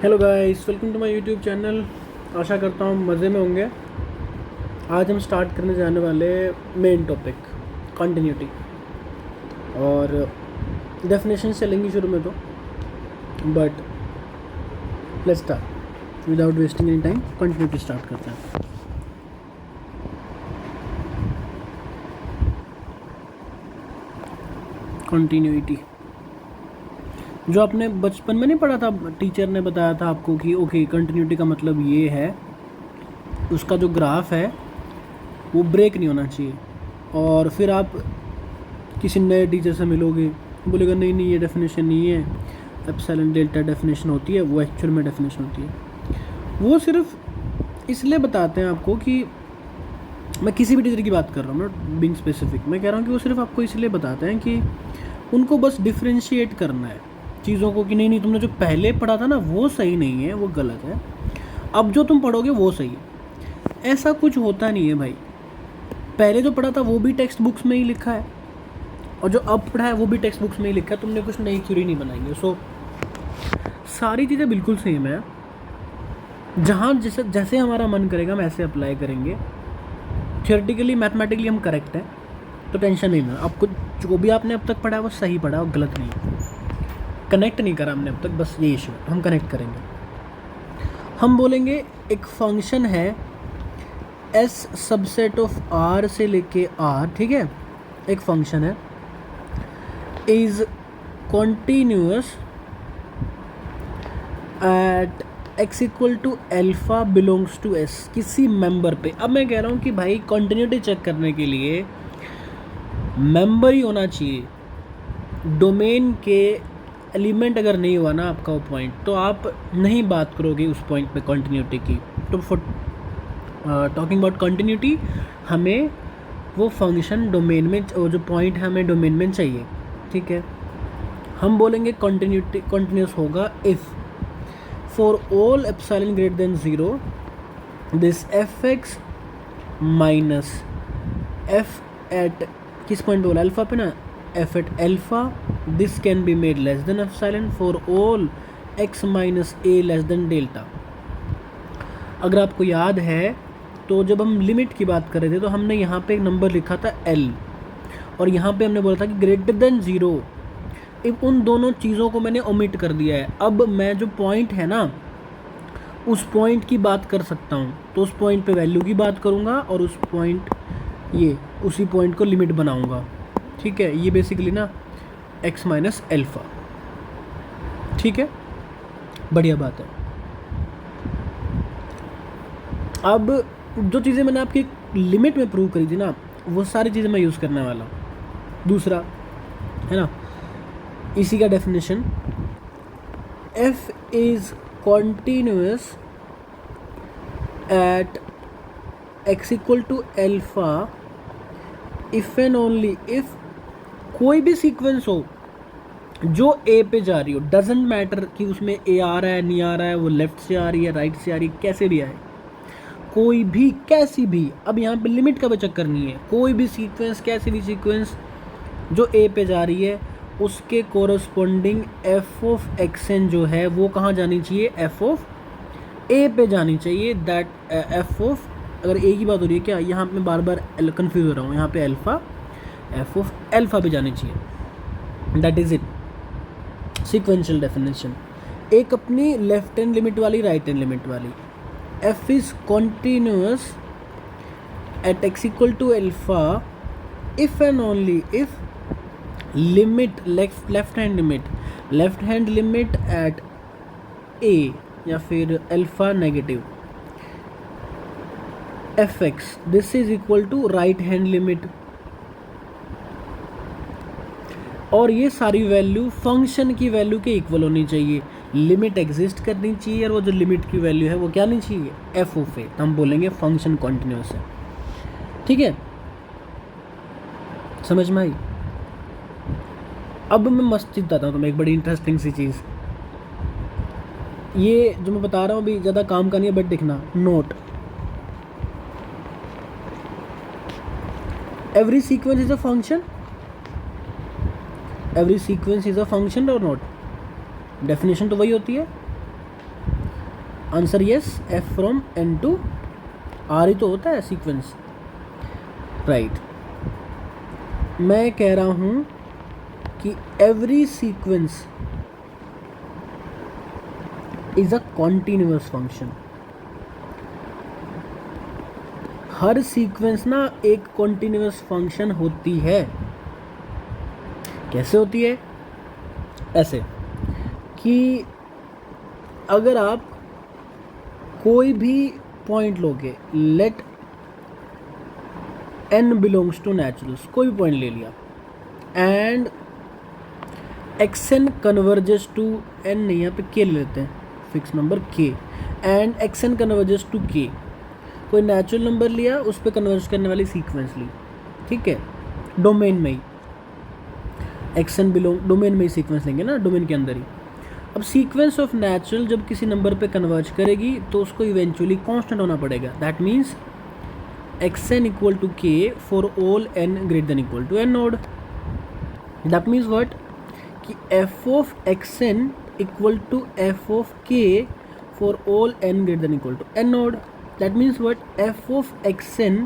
Hello guys, welcome to my YouTube channel. आशा करता हूँ मज़े में होंगे। आज हम स्टार्ट करने जाने वाले मेन टॉपिक कंटिन्यूटी और डेफिनेशन चलेंगी शुरू में तो, but let's start without wasting any time. Continuity start करते हैं। कंटिन्यूटी जो आपने बचपन में नहीं पढ़ा था, टीचर ने बताया था आपको कि ओके कंटिन्यूटी का मतलब ये है, उसका जो ग्राफ है वो ब्रेक नहीं होना चाहिए। और फिर आप किसी नए टीचर से मिलोगे, बोलेगा नहीं नहीं ये डेफिनेशन नहीं है, एप्सिलॉन डेल्टा डेफिनेशन होती है, वो एक्चुअल में डेफिनेशन होती है। वो सिर्फ इसलिए बताते हैं आपको कि मैं किसी भी टीचर की बात कर रहा हूँ, नॉट बीइंग स्पेसिफिक। मैं कह रहा हूँ कि वो सिर्फ आपको इसलिए बताते हैं कि उनको बस डिफ्रेंशिएट करना है चीज़ों को कि नहीं नहीं तुमने जो पहले पढ़ा था ना वो सही नहीं है, वो गलत है, अब जो तुम पढ़ोगे वो सही है। ऐसा कुछ होता नहीं है भाई। पहले जो पढ़ा था वो भी टेक्स्ट बुक्स में ही लिखा है और जो अब पढ़ा है वो भी टेक्स्ट बुक्स में ही लिखा है। तुमने कुछ नई थ्योरी नहीं बनाई है। सो सारी चीज़ें बिल्कुल सेम है। जहाँ जैसे जैसे हमारा मन करेगा हम ऐसे अप्लाई करेंगे। थियोरेटिकली मैथमेटिकली हम करेक्ट हैं तो टेंशन नहीं लेना। आपको जो भी आपने अब तक पढ़ा है वो सही पढ़ा और गलत नहीं। कनेक्ट नहीं करा हमने अब तक, बस ये इशू है। हम कनेक्ट करेंगे। हम बोलेंगे एक फंक्शन है एस सबसेट ऑफ आर से लेके आर, ठीक है। एक फंक्शन है is continuous at x equal to alpha belongs to S किसी मेंबर पे। अब मैं कह रहा हूँ कि भाई कंटिन्यूटी चेक करने के लिए मेंबर ही होना चाहिए। डोमेन के एलिमेंट अगर नहीं हुआ ना आपका वो पॉइंट, तो आप नहीं बात करोगे उस पॉइंट पे कंटिन्यूटी की। तो फॉर टॉकिंग अबाउट कंटिन्यूटी हमें वो फंक्शन डोमेन में, वो जो पॉइंट है हमें डोमेन में चाहिए, ठीक है। हम बोलेंगे कंटिन्यूटी कंटिन्यूस होगा if for all epsilon greater than 0 this f x minus f at किस पॉइंट बोला, अल्फा पे ना, f at alpha this can be made less than epsilon for all x minus a less than delta. अगर आपको याद है तो जब हम लिमिट की बात कर रहे थे तो हमने यहाँ पे एक नंबर लिखा था L और यहाँ पे हमने बोला था कि ग्रेटर देन 0। अब उन दोनों चीज़ों को मैंने ओमिट कर दिया है। अब मैं जो पॉइंट है ना उस पॉइंट की बात कर सकता हूँ, तो उस पॉइंट पे वैल्यू की बात करूँगा और उस पॉइंट ये उसी पॉइंट को लिमिट बनाऊँगा, ठीक है। ये बेसिकली ना x माइनस एल्फा, ठीक है, बढ़िया बात है। अब जो चीज़ें मैंने आपकी लिमिट में प्रूव करी थी ना वो सारी चीज़ें मैं यूज़ करने वाला हूँ। दूसरा है ना, इसी का definition f is continuous at x equal to alpha if and only if कोई भी सीक्वेंस हो जो a पे जा रही हो, डजेंट मैटर कि उसमें a आ रहा है नहीं आ रहा है, वो लेफ्ट से आ रही है राइट से आ रही है, कैसे भी आए, कोई भी कैसी भी। अब यहाँ पे लिमिट का भी चक्कर नहीं है। कोई भी सीक्वेंस, कैसी भी सीक्वेंस जो a पे जा रही है उसके कोरस्पोंडिंग f ऑफ एक्सन जो है वो कहाँ जानी चाहिए, f ऑफ a पे जानी चाहिए। दैट f ऑफ, अगर a की बात हो रही है क्या, यहाँ पे मैं बार बार कन्फ्यूज हो रहा हूँ, यहाँ पे अल्फ़ा f ऑफ एल्फा पे जानी चाहिए। That is it sequential definition. एक अपनी लेफ्ट हैंड लिमिट वाली, राइट हैंड लिमिट वाली। f is continuous at x equal to alpha if and only if limit left hand limit at a या फिर alpha negative fx this is equal to right hand limit. और ये सारी value function की value के equal होनी चाहिए। Limit exist करनी चाहिए और वो जो लिमिट की वैल्यू है वो क्या नहीं चाहिए, एफ ऑफ ए। हम बोलेंगे फंक्शन कॉन्टिन्यूस है, ठीक है। समझ में आई। अब मैं मस्त चीज़ बताता हूँ तुम्हें, एक बड़ी इंटरेस्टिंग सी चीज़। ये जो मैं बता रहा हूँ अभी ज़्यादा काम का नहीं है, बट देखना note, every sequence is a function, every sequence is a function और नोट। डेफिनेशन तो वही होती है। Answer yes, F from N to R ही तो होता है सीक्वेंस, राइट। मैं कह रहा हूँ कि every sequence is a continuous function. Her sequence ना एक कॉन्टिन्यूअस फंक्शन होती है। कैसे होती है? ऐसे कि अगर आप कोई भी पॉइंट लोगे, let n belongs to naturals, कोई भी पॉइंट ले लिया, and xn converges to n, नहीं यहाँ पे k ले लेते हैं, fix number k, and xn converges to k, कोई नेचुरल नंबर लिया, उस पर कन्वर्ज करने वाली सीक्वेंस ली, ठीक है, डोमेन में ही, xn बिलोंग डोमेन में ही सीक्वेंस लेंगे ना, डोमेन के अंदर ही। अब सीक्वेंस ऑफ नेचुरल जब किसी नंबर पे कन्वर्ज करेगी तो उसको इवेंचुअली कांस्टेंट होना पड़ेगा। That means xn equal to k for all n greater than equal to n naught. That means what, कि f of xn equal to f of k for all n greater than equal to n naught. That means what, f of xn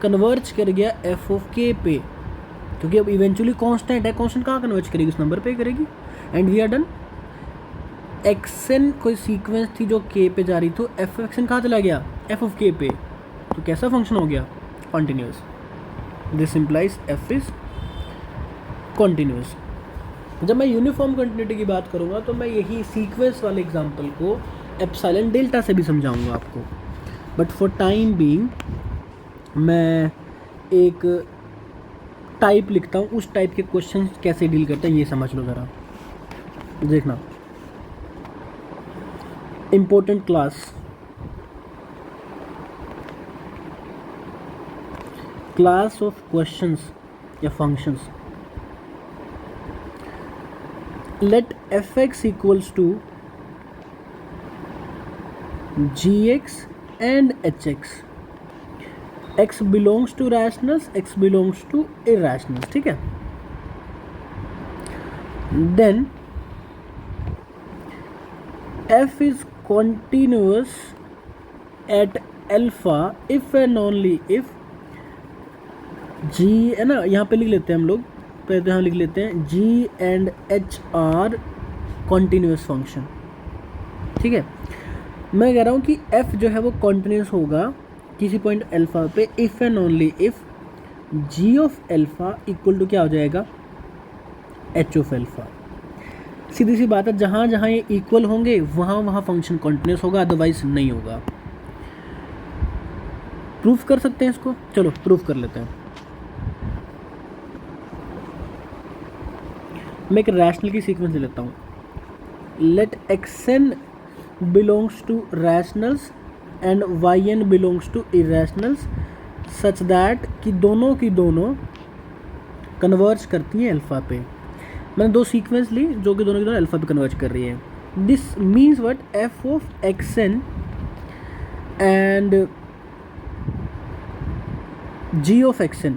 converge कर गया f of k पे, क्योंकि अब eventually constant है, constant कहाँ converge करेगी? उस नंबर पे करेगी, and we are done. xn कोई सीक्वेंस थी जो k पे जा रही, तो f ऑफ xn कहाँ चला गया? f ऑफ k पे, तो कैसा फंक्शन हो गया? Continuous. This implies f is continuous. जब मैं यूनिफॉर्म कंटिन्यूटी की बात करूँगा तो मैं यही सीक्वेंस वाले एग्जांपल को एप्सिलॉन डेल्टा से भी समझाऊंगा आपको, बट फॉर टाइम बीइंग मैं एक टाइप लिखता हूँ, उस टाइप के क्वेश्चन कैसे डील करते हैं ये समझ लो ज़रा, देखना। इम्पोर्टेंट क्लास ऑफ क्वेश्चंस या functions. Let fx equals to gx and hx, x belongs to rationals, x belongs to irrationals, ठीक है। Then f is continuous at alpha if and only if g, है ना, यहाँ पे लिख लेते हैं हम लोग, पहले तो यहाँ लिख लेते हैं g and h are continuous function, ठीक है। मैं कह रहा हूँ कि f जो है वो कॉन्टीन्यूस होगा किसी पॉइंट अल्फा पे if and only if g of alpha equal to क्या हो जाएगा? h of alpha. सीधी सी बात है, जहाँ जहाँ ये इक्वल होंगे वहाँ वहाँ फंक्शन कॉन्टिन्यूस होगा, अदरवाइज नहीं होगा। प्रूफ कर सकते हैं इसको? चलो प्रूफ कर लेते हैं। मैं एक रैशनल की सीक्वेंस ले लेता हूँ। Let xn belongs to rationals and yn belongs to irrationals such that कि दोनों की दोनों कन्वर्ज करती हैं अल्फ़ा पे। मैंने दो सीक्वेंस ली जो कि दोनों की दोनों अल्फ़ा पे कन्वर्ज कर रही है। This means what, f of xn and g of xn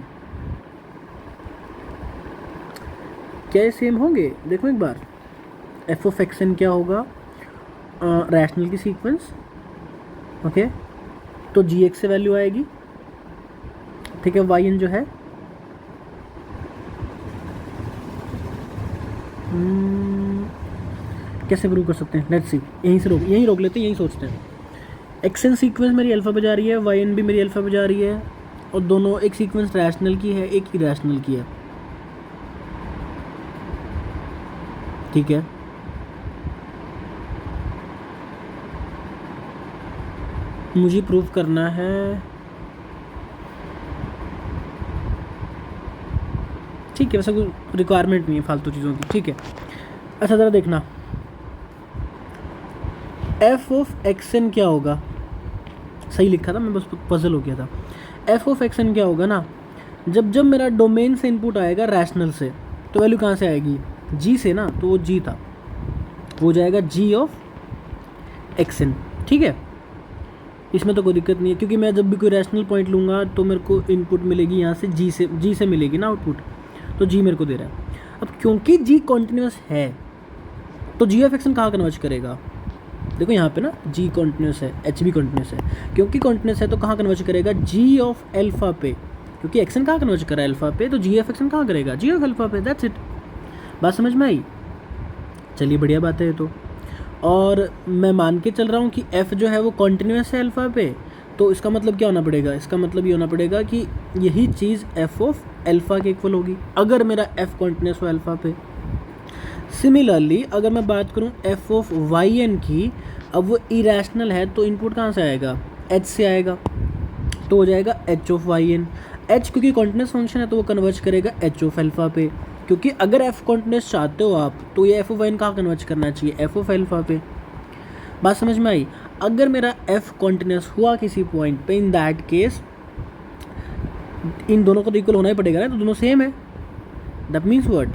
क्या सेम होंगे? देखो एक बार, f ऑफ xn क्या होगा? रैशनल की सीक्वेंस, ओके, तो gx से वैल्यू आएगी, ठीक है। yn जो है कैसे प्रूव कर सकते हैं? लेट्स सी, यहीं रोक लेते हैं, यहीं सोचते हैं। xn सीक्वेंस मेरी अल्फ़ा पे जा रही है, yn भी मेरी अल्फ़ा पे जा रही है, और दोनों, एक सीक्वेंस रैशनल की है, एक इरेशनल की है, ठीक है। मुझे प्रूव करना है, ठीक है, वैसे कोई रिक्वायरमेंट नहीं है फालतू चीज़ों की, ठीक है। अच्छा ज़रा देखना, f ऑफ xn क्या होगा? सही लिखा था मैं, बस पजल हो गया था। f ऑफ xn क्या होगा ना, जब मेरा डोमेन से इनपुट आएगा रैशनल से, तो वैल्यू कहाँ से आएगी? g से ना, तो वो g था, वो जाएगा g ऑफ xn, ठीक है। इसमें तो कोई दिक्कत नहीं है, क्योंकि मैं जब भी कोई रैशनल पॉइंट लूँगा तो मेरे को इनपुट मिलेगी यहाँ से g से मिलेगी ना आउटपुट, तो g मेरे को दे रहा है। अब क्योंकि g कॉन्टिन्यूस है तो g ऑफ xn कहाँ कन्वर्ज करेगा? देखो यहाँ पे ना जी कॉन्टिन्यूस है, एच भी कॉन्टिन्यूस है, क्योंकि कॉन्टिन्यूस है तो कहाँ कन्वर्ज करेगा, जी ऑफ एल्फा पे, क्योंकि एक्सन कहाँ कन्वर्ज करा है अल्फा पे, तो जी ऑफ एक्सन कहाँ करेगा, जी ऑफ एल्फा पे, दैट्स इट। बात समझ में आई? चलिए बढ़िया बात है ये तो। और मैं मान के चल रहा हूँ कि एफ जो है वो कॉन्टिन्यूस है अल्फा पे, तो इसका मतलब क्या होना पड़ेगा, इसका मतलब ये होना पड़ेगा कि यही चीज़ एफ ऑफ एल्फा के इक्वल होगी अगर मेरा एफ कॉन्टिन्यूस हो एल्फा पे। सिमिलरली अगर मैं बात करूं एफ ऑफ वाई एन की, अब वो इरेशनल है तो इनपुट कहाँ से आएगा, एच से आएगा, तो हो जाएगा h of y n. H क्योंकि कॉन्टिन्यूस फंक्शन है तो वो कन्वर्ज करेगा एच ऑफ एल्फा पे, क्योंकि अगर एफ कॉन्टिन्यूस चाहते हो आप तो ये एफ ऑफ वाई एन कहाँ कन्वर्ज करना चाहिए, एफ ऑफ एल्फा पे। बात समझ में आई? अगर मेरा एफ कॉन्टिन्यूस हुआ किसी पॉइंट पे, इन दैट केस इन दोनों को तो इक्वल होना ही पड़ेगा ना, तो दोनों सेम है। दैट मीन्स व्हाट,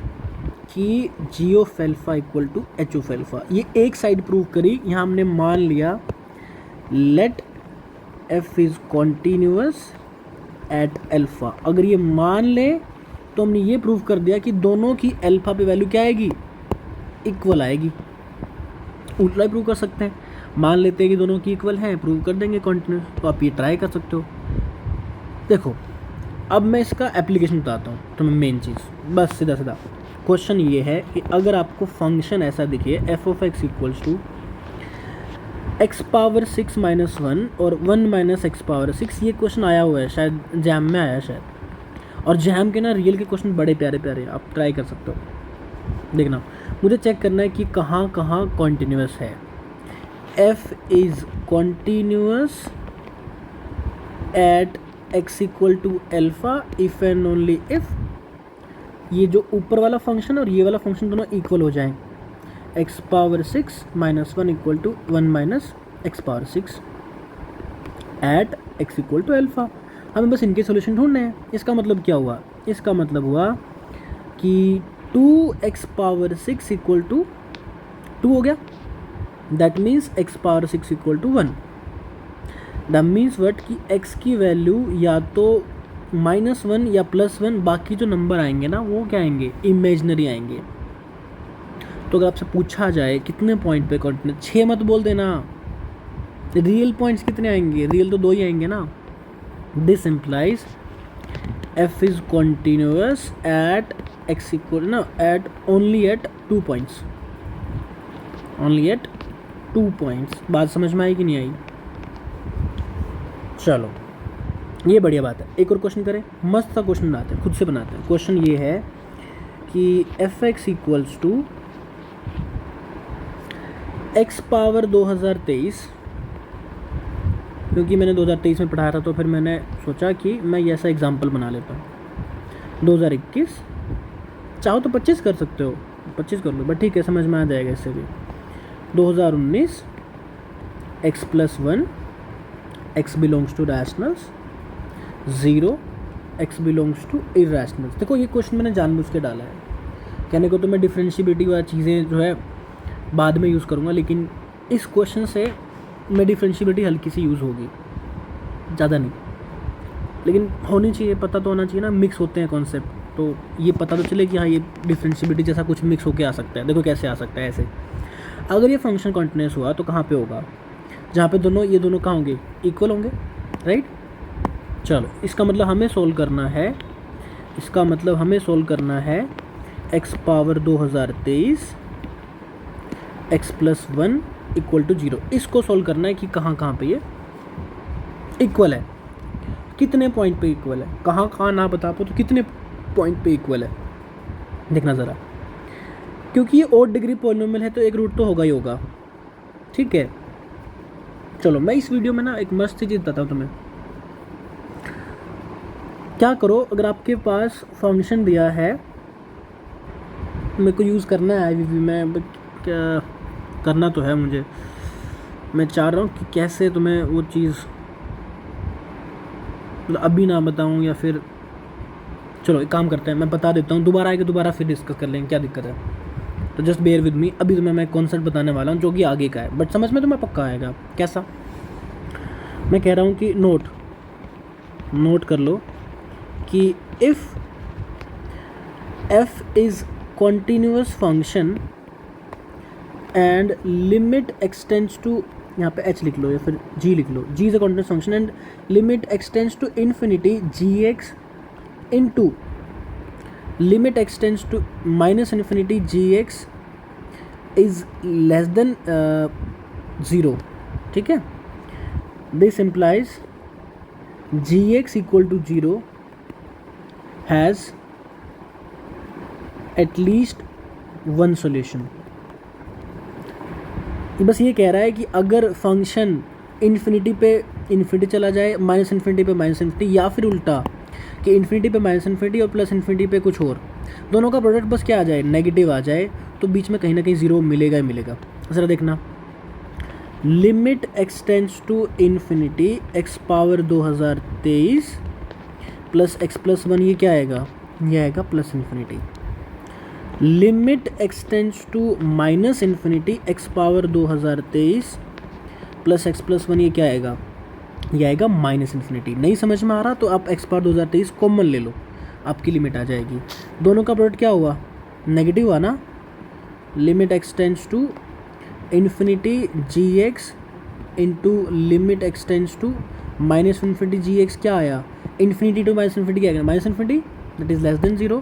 कि g of alpha equal to h of alpha. ये एक साइड प्रूव करी, यहाँ हमने मान लिया let f is continuous at alpha. अगर ये मान ले तो हमने ये प्रूव कर दिया कि दोनों की एल्फा पे वैल्यू क्या आएगी, इक्वल आएगी। उल्टा ही प्रूव कर सकते हैं, मान लेते हैं कि दोनों की इक्वल हैं, प्रूव कर देंगे कॉन्टिन्यूस। तो आप ये ट्राई कर सकते हो। देखो अब मैं इसका एप्लीकेशन बताता हूँ तुम्हें, मेन चीज़ बस सीधा सीधा क्वेश्चन ये है कि अगर आपको फंक्शन ऐसा दिखे f of x equals to x power 6 minus 1 और 1 माइनस एक्स पावर 6, ये क्वेश्चन आया हुआ है शायद जैम में आया शायद, और जैम के ना रियल के क्वेश्चन बड़े प्यारे प्यारे, आप ट्राई कर सकते हो। देखना, मुझे चेक करना है कि कहाँ कहाँ कॉन्टीन्यूअस है। F is continuous at x equal to alpha if and only if ये जो ऊपर वाला फंक्शन और ये वाला फंक्शन दोनों इक्वल हो जाएं। X power 6 minus 1 equal to 1 minus x power 6 at x equal to alpha. हमें बस इनके सोल्यूशन ढूंढने हैं। इसका मतलब क्या हुआ, इसका मतलब हुआ कि 2x पावर 6 इक्वल टू 2 हो गया, that means x power 6 equal to 1। That means what कि x की वैल्यू या तो -1 या +1, बाकी जो नंबर आएंगे ना वो क्या आएंगे, इमेजनरी आएंगे। तो अगर आपसे पूछा जाए कितने पॉइंट पे कॉन्टिन्यूस, 6 मत बोल देना, रियल पॉइंट्स कितने आएंगे, रियल तो 2 ही आएंगे ना। This implies f is continuous at x equal ना at only at 2 points, only at 2 points. बात समझ में आई कि नहीं आई? चलो ये बढ़िया बात है। एक और क्वेश्चन करें, मस्त सा क्वेश्चन बनाते हैं, खुद से बनाते हैं। क्वेश्चन ये है कि f x equals to x power 2023, क्योंकि मैंने 2023 में पढ़ाया था तो फिर मैंने सोचा कि मैं ये ऐसा एग्जाम्पल बना लेता हूँ। 2021 चाहो तो 25 कर सकते हो, 25 कर लो, बट ठीक है समझ में आ जाएगा इससे भी। 2019 x + 1 x belongs to rationals, 0 x belongs to irrationals. देखो ये क्वेश्चन मैंने जानबूझ के डाला है, कहने को तो मैं डिफरेंशिएबिलिटी वाली चीज़ें जो है बाद में यूज़ करूँगा, लेकिन इस क्वेश्चन से मैं डिफरेंशिएबिलिटी हल्की सी यूज़ होगी, ज़्यादा नहीं, लेकिन होनी चाहिए, पता तो होना चाहिए ना, मिक्स होते हैं कॉन्सेप्ट, तो ये पता तो चले कि हाँ ये डिफरेंशिएबिलिटी जैसा कुछ मिक्स होके आ सकता है। देखो कैसे आ सकता है ऐसे, अगर ये फंक्शन कॉन्टिन्यूस हुआ तो कहाँ पे होगा, जहाँ पे दोनों ये दोनों कहाँ होंगे, इक्वल होंगे, राइट। चलो इसका मतलब हमें सोल्व करना है, इसका मतलब हमें सोल्व करना है x power 2023 x + 1 equal to 0। इसको सोल्व करना है कि कहाँ कहाँ पे ये इक्वल है, कितने पॉइंट पे इक्वल है, कहाँ कहाँ ना बता पाओ तो कितने पॉइंट पे इक्वल है, देखना ज़रा। क्योंकि ये ओड डिग्री पॉलिनोमियल है तो एक रूट तो होगा ही होगा, ठीक है। चलो मैं इस वीडियो में ना एक मस्त चीज़ बताता हूँ तुम्हें। क्या करो, अगर आपके पास फंक्शन दिया है, मेरे को यूज़ करना है IVV में, क्या करना तो है मुझे, मैं चाह रहा हूँ कि कैसे तुम्हें वो चीज़ मतलब अभी ना बताऊँ, या फिर चलो एक काम करते हैं, मैं बता देता हूँ, दोबारा आएगा दोबारा फिर डिस्कस कर लेंगे, क्या दिक्कत है। तो जस्ट बेयर विद मी, अभी तुम्हें मैं कॉन्सेप्ट बताने वाला हूँ जो कि आगे का है, बट समझ में तुम्हें पक्का आएगा। कैसा, मैं कह रहा हूँ कि नोट कर लो कि if f is continuous function and limit extends to, यहाँ पे h लिख लो या फिर g लिख लो, g is a continuous function and limit extends to infinity gx into limit extends to minus infinity gx is less than 0, ठीक है। This implies gx equal to 0 has at least one solution. बस ये कह रहा है कि अगर function infinity पे इन्फिनिटी चला जाए, माइनस इन्फिनिटी पे माइनस इन्फिनिटी, या फिर उल्टा कि इन्फिनिटी पे माइनस इन्फिनिटी और प्लस इन्फिनिटी पे कुछ और, दोनों का प्रोडक्ट बस क्या आ जाए, नेगेटिव आ जाए, तो बीच में कहीं ना कहीं ज़ीरो मिलेगा ही मिलेगा। ज़रा देखना, limit extends to infinity x power 2023 plus x plus 1, ये क्या आएगा, ये आएगा plus infinity. Limit extends to minus infinity x power 2023 plus x plus 1, ये क्या आएगा, ये आएगा माइनस इन्फिनिटी। नहीं समझ में आ रहा तो आप x पावर 2023 कॉमन ले लो, आपकी लिमिट आ जाएगी। दोनों का प्रोडक्ट क्या हुआ, नेगेटिव हुआ ना। Limit extends to infinity gx into limit extends to minus infinity gx, क्या आया, इन्फिनिटी टू माइनस इन्फिनिटी क्या आएगा, minus infinity, that is less than 0।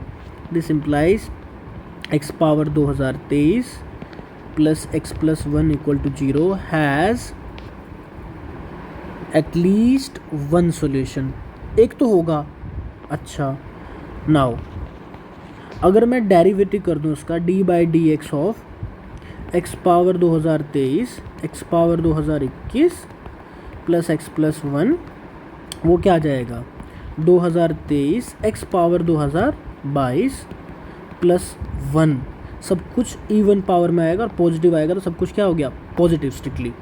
This implies x power 2023 plus x plus 1 equal to 0 has at least one solution. एक तो होगा। अच्छा, now अगर मैं डेरिवेटिव कर दूं उसका d by d x of x power 2023 x power 2021 plus x plus 1, वो क्या आ जाएगा, 2023 x पावर 2022 प्लस 1, सब कुछ इवन पावर में आएगा और पॉजिटिव आएगा, तो सब कुछ क्या हो गया, पॉजिटिव स्ट्रिक्टली।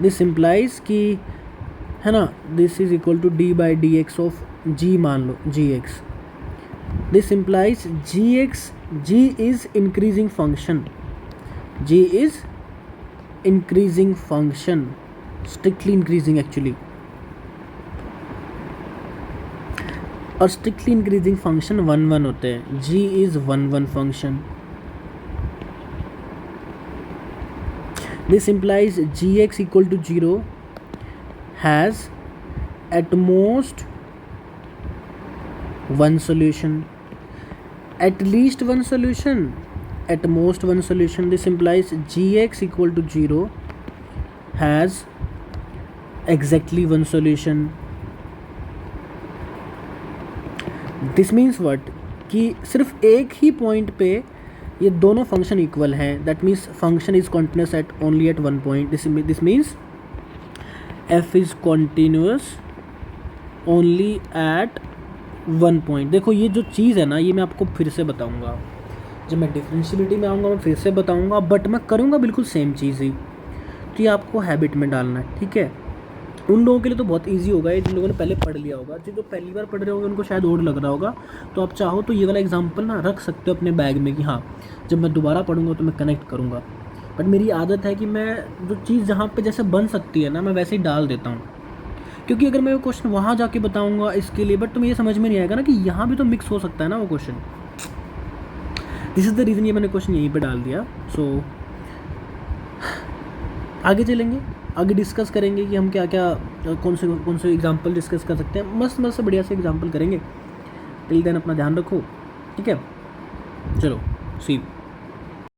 दिस इम्प्लाइज कि, है ना, this is equal to d by d x of g, मान लो gx। This implies g is increasing function, g is increasing function, strictly increasing actually, और स्ट्रिक्टली इंक्रीजिंग फंक्शन 1 1 होते हैं। g is 1 1 function. This implies gx equal to 0 has at most one solution, at least one solution, at most one solution. This implies gx equal to 0 has exactly one solution. This means what, कि सिर्फ एक ही point पे ये दोनों function equal हैं, that means function is continuous at only at one point. This means f is continuous only at one point. देखो ये जो चीज़ है ना, ये मैं आपको फिर से बताऊंगा, जब मैं डिफरेंशियलिटी में आऊँगा मैं फिर से बताऊँगा, बट मैं करूँगा बिल्कुल सेम चीज़ ही, तो ये आपको हैबिट में डालना है, ठीक है। उन लोगों के लिए तो बहुत इजी होगा ये, जिन लोगों ने पहले पढ़ लिया होगा। जो पहली बार पढ़ रहे होंगे उनको शायद और लग रहा होगा, तो आप चाहो तो ये वाला एग्जांपल ना रख सकते हो अपने बैग में कि हाँ, जब मैं दोबारा पढ़ूंगा तो मैं कनेक्ट करूँगा। बट मेरी आदत है कि मैं जो चीज़ जहाँ पे जैसे बन सकती है ना, मैं वैसे ही डाल देता हूँ, क्योंकि अगर मैं वो क्वेश्चन वहाँ जाके बताऊँगा इसके लिए, बट तुम्हें ये समझ में नहीं आएगा ना कि यहाँ भी तो मिक्स हो सकता है ना वो question. This is the reason ये मैंने क्वेश्चन यहीं पे डाल दिया। सो आगे चलेंगे, आगे डिस्कस करेंगे कि हम क्या क्या कौन से एग्जांपल डिस्कस कर सकते हैं। मस्त से बढ़िया से एग्जांपल करेंगे। टिल देन अपना ध्यान रखो, ठीक है, चलो सी।